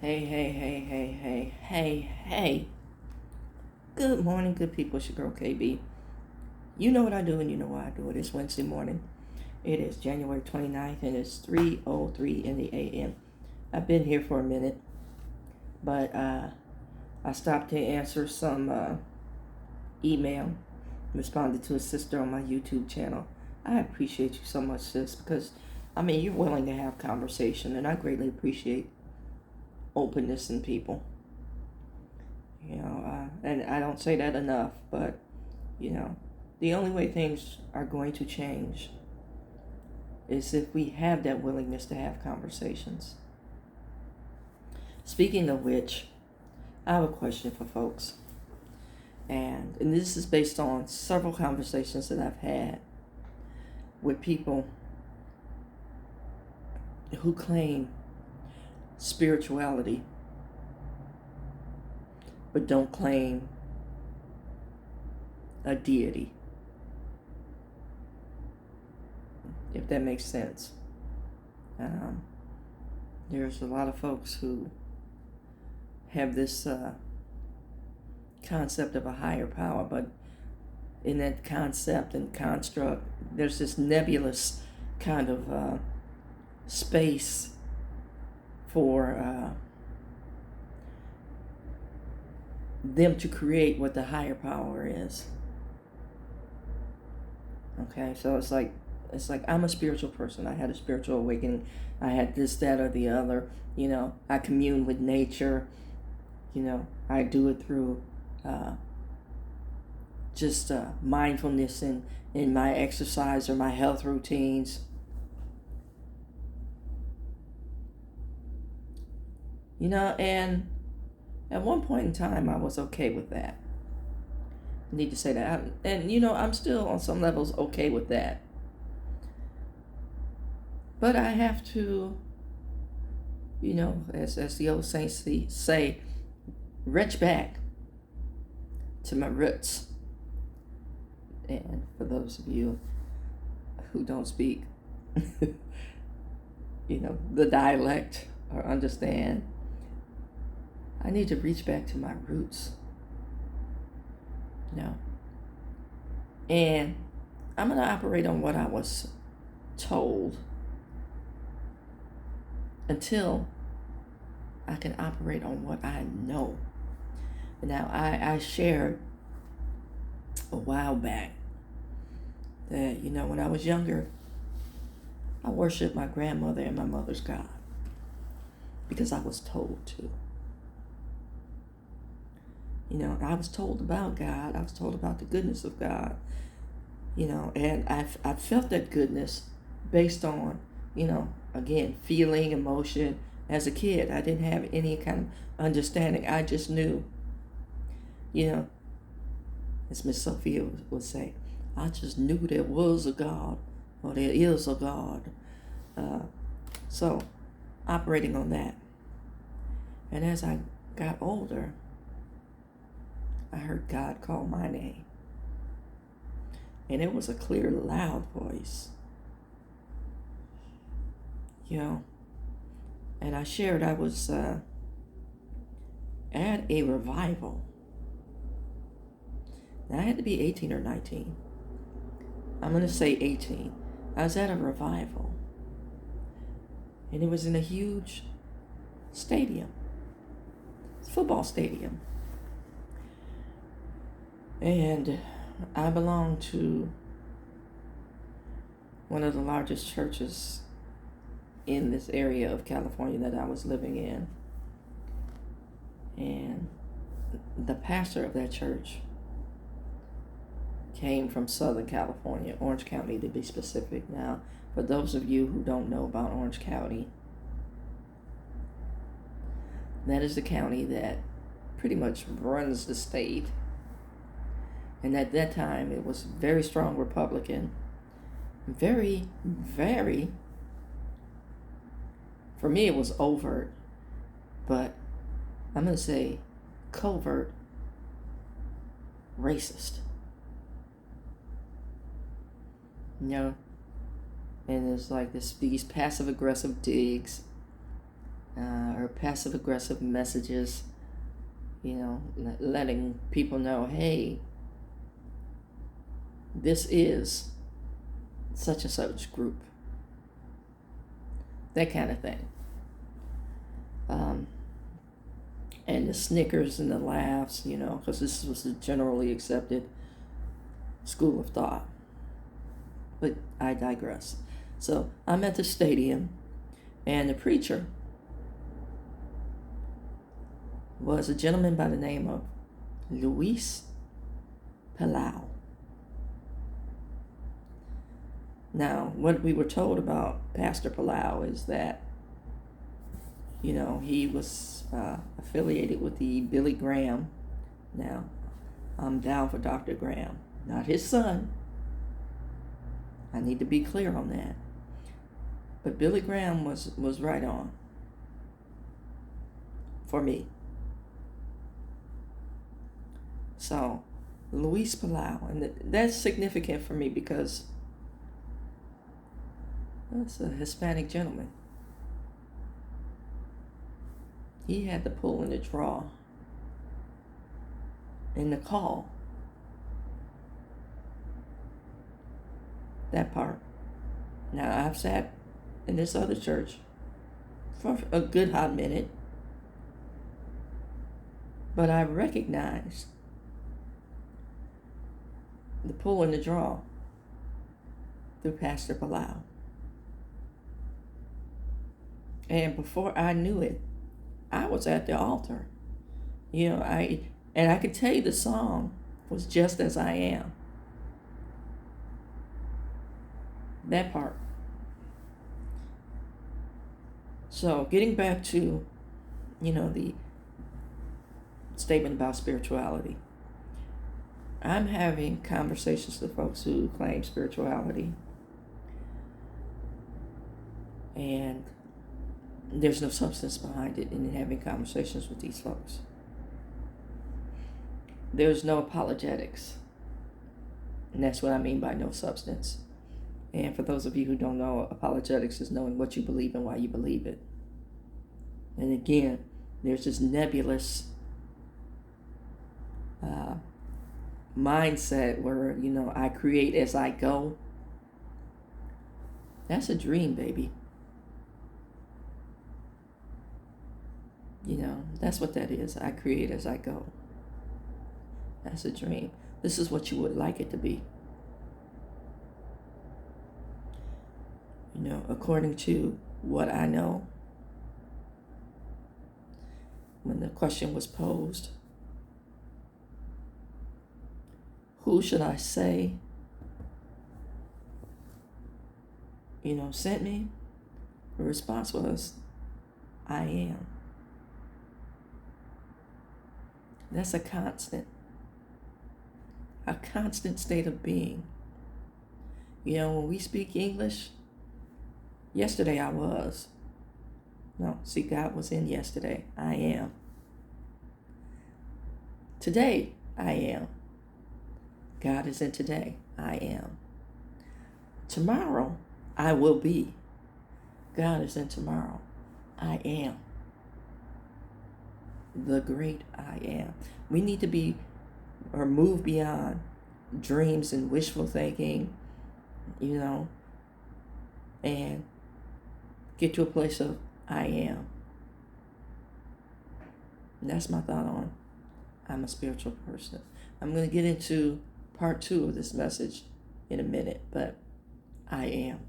Hey, hey, hey, hey, hey, hey, hey. Good morning, good people. It's your girl KB. You know what I do and you know why I do it. It's Wednesday morning. It is January 29th and it's 3:03 in the AM. I've been here for a minute, but I stopped to answer some email, responded to a sister on my YouTube channel. I appreciate you so much, sis, because you're willing to have conversation, and I greatly appreciate openness in people. And I don't say that enough, but you know, the only way things are going to change is if we have that willingness to have conversations. Speaking of which, I have a question for folks. And this is based on several conversations that I've had with people who claim spirituality but don't claim a deity, if that makes sense. There's a lot of folks who have this concept of a higher power, but in that concept and construct, there's this nebulous kind of space for them to create what the higher power is. Okay, so it's like I'm a spiritual person. I had a spiritual awakening. I had this, that, or the other. I commune with nature. I do it through just mindfulness in my exercise or my health routines. And at one point in time, I was okay with that. I need to say that. I'm still on some levels okay with that. But I have to, as the old saints say, reach back to my roots. And for those of you who don't speak, the dialect or understand, I need to reach back to my roots. And I'm going to operate on what I was told until I can operate on what I know. Now, I shared a while back that, when I was younger, I worshiped my grandmother and my mother's God because I was told to. I was told about God. I was told about the goodness of God. And I felt that goodness based on, again, feeling, emotion. As a kid, I didn't have any kind of understanding. I just knew, as Miss Sophia would say, I just knew there was a God, or there is a God. So, operating on that. And as I got older, I heard God call my name. And it was a clear, loud voice. And I shared I was at a revival. Now, I had to be 18 or 19. I'm going to say 18. I was at a revival. And it was in a huge stadium. It's a football stadium. And I belong to one of the largest churches in this area of California that I was living in. And the pastor of that church came from Southern California, Orange County to be specific. Now, for those of you who don't know about Orange County, that is the county that pretty much runs the state. And at that time, it was very strong Republican. Very, very, for me, it was overt, but I'm going to say covert racist. And it's like these passive aggressive digs or passive aggressive messages, letting people know, hey, this is such and such group. That kind of thing. And the snickers and the laughs, because this was a generally accepted school of thought. But I digress. So I'm at the stadium, and the preacher was a gentleman by the name of Luis Palau. Now, what we were told about Pastor Palau is that, he was affiliated with the Billy Graham. Now, I'm down for Dr. Graham, not his son. I need to be clear on that. But Billy Graham was right on for me. So, Luis Palau, and that's significant for me because that's a Hispanic gentleman. He had the pull and the draw and the call. That part. Now, I've sat in this other church for a good hot minute, but I recognize the pull and the draw through Pastor Palau. And before I knew it, I was at the altar. I could tell you the song was Just As I Am. That part. So getting back to, the statement about spirituality. I'm having conversations with folks who claim spirituality, and there's no substance behind it in having conversations with these folks. There's no apologetics, and that's what I mean by no substance. And for those of you who don't know, apologetics is knowing what you believe and why you believe it. And again, there's this nebulous mindset where, I create as I go. That's a dream, baby. That's what that is. I create as I go. That's a dream. This is what you would like it to be. According to what I know, when the question was posed, who should I say, sent me? The response was, I am. That's a constant state of being. When we speak English, yesterday I was. No, see, God was in yesterday. I am. Today, I am. God is in today. I am. Tomorrow, I will be. God is in tomorrow. I am. The great I am. We need to be or move beyond dreams and wishful thinking, and get to a place of I am. And that's my thought on I'm a spiritual person. I'm going to get into part 2 of this message in a minute, but I am.